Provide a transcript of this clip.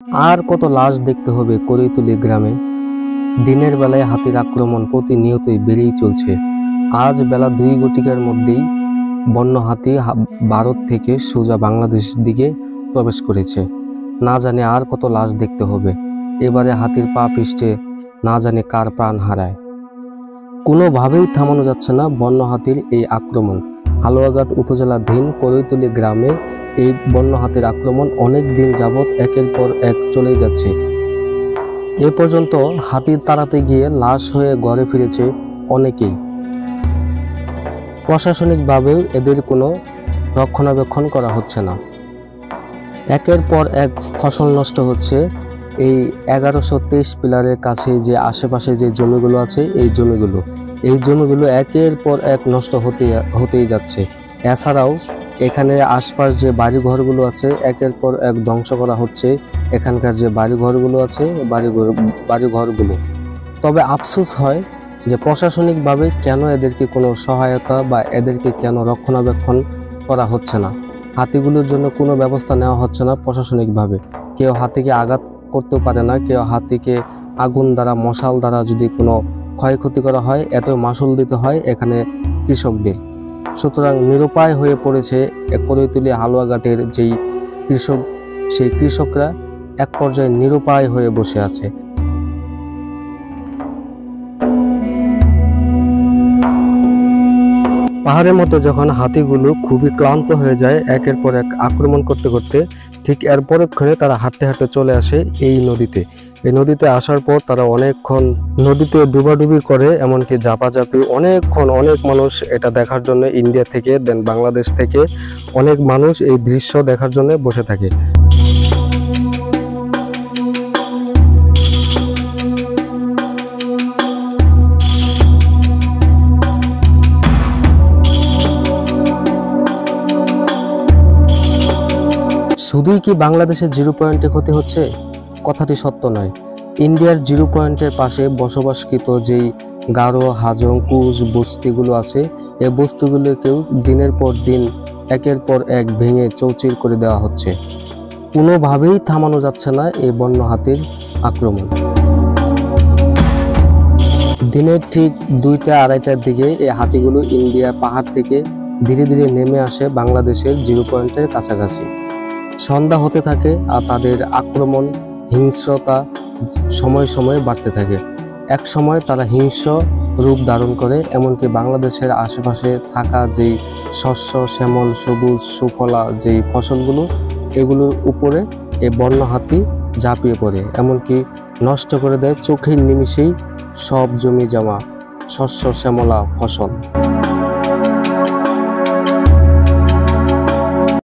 আর কত লাশ দেখতে হবে করিতুলি গ্রামে। দিনের বেলায় হাতির আক্রমণ প্রতিনিয়তই বেড়েই চলছে। আজ বেলা 2 ঘটিকার মধ্যেই বন্য হাতি ভারত থেকে সোজা বাংলাদেশ দিকে প্রবেশ করেছে। না জানে আর কত লাশ দেখতে হবে। এবারে হাতির পা পিষ্টে না জানে কার প্রাণ হারায়। কোনোভাবেই থামানো যাচ্ছে না বন্য হাতির এই আক্রমণ। হালুয়াঘাট উপজেলাধীন করিতুলি গ্রামে এই বন্য হাতির আক্রমণ অনেক দিন যাবৎ একের পর এক চলেই যাচ্ছে। এ পর্যন্ত হাতি তাড়াতে গিয়ে লাশ হয়ে ঘরে ফিরেছে অনেকেই। প্রশাসনিকভাবেও এদের কোনো রক্ষণাবেক্ষণ করা হচ্ছে না। একের পর এক ফসল নষ্ট হচ্ছে। এই 1123 পিলারের কাছে যে আশেপাশে যে জমিগুলো আছে এই জমিগুলো একের পর এক নষ্ট হতেই যাচ্ছে। এছাড়াও এখানে আশপাশ যে বাড়িঘরগুলো আছে একের পর এক ধ্বংস করা হচ্ছে। এখানকার যে বাড়িঘরগুলো আছে বাড়িঘরগুলো। তবে আফসোস হয় যে প্রশাসনিকভাবে কেন এদেরকে কোনো সহায়তা বা এদেরকে কেন রক্ষণাবেক্ষণ করা হচ্ছে না। হাতিগুলোর জন্য কোনো ব্যবস্থা নেওয়া হচ্ছে না প্রশাসনিকভাবে। কেউ হাতিকে আঘাত করতেও পারে না, কেউ হাতিকে আগুন দ্বারা মশাল দ্বারা যদি কোনো ক্ষয়ক্ষতি করা হয় এত মাসুল দিতে হয় এখানে কৃষকদের। সুতরাং নিরুপায় হয়ে পড়েছে করিতুলি হালুয়াঘাটের যেই কৃষক, সেই কৃষকরা এক পর্যায়ে নিরুপায় হয়ে বসে আছে। পাহাড়ের মতো যখন হাতিগুলো খুবই ক্লান্ত হয়ে যায় একের পর এক আক্রমণ করতে করতে, ঠিক এর পরক্ষণে তারা হাঁটতে হাঁটতে চলে আসে এই নদীতে। এই নদীতে আসার পর তারা অনেকক্ষণ নদীতে ডুবাডুবি করে, এমনকি ঝাপাঝাপি অনেকক্ষণ। অনেক মানুষ এটা দেখার জন্য ইন্ডিয়া থেকে দেন বাংলাদেশ থেকে অনেক মানুষ এই দৃশ্য দেখার জন্য বসে থাকে। শুধুই কি বাংলাদেশের 0 পয়েন্টে ক্ষতি হচ্ছে? কথাটি সত্য নয়। ইন্ডিয়ার 0 পয়েন্টের পাশে বসবাসকৃত যেই গারো, হাজং, কুশ বস্তিগুলো আছে এই বস্তিগুলোকেও দিনের পর দিন একের পর এক ভেঙে চৌচির করে দেওয়া হচ্ছে। কোনোভাবেই থামানো যাচ্ছে না এই বন্য হাতির আক্রমণ। দিনের ঠিক 2টা-2:30টার দিকে এই হাতিগুলো ইন্ডিয়া পাহাড় থেকে ধীরে ধীরে নেমে আসে বাংলাদেশের 0 পয়েন্টের কাছাকাছি। সন্ধ্যা হতে থাকে আর তাদের আক্রমণ হিংস্রতা সময় সময় বাড়তে থাকে। এক সময় তারা হিংস্র রূপ ধারণ করে, এমনকি বাংলাদেশের আশেপাশে থাকা যেই শস্য, শ্যামল, সবুজ, সুফলা যেই ফসলগুলো এগুলোর উপরে এই বন্য হাতি ঝাঁপিয়ে পড়ে, এমনকি নষ্ট করে দেয় চোখের নিমিষেই সব জমি জমা শস্য, শ্যামলা ফসল।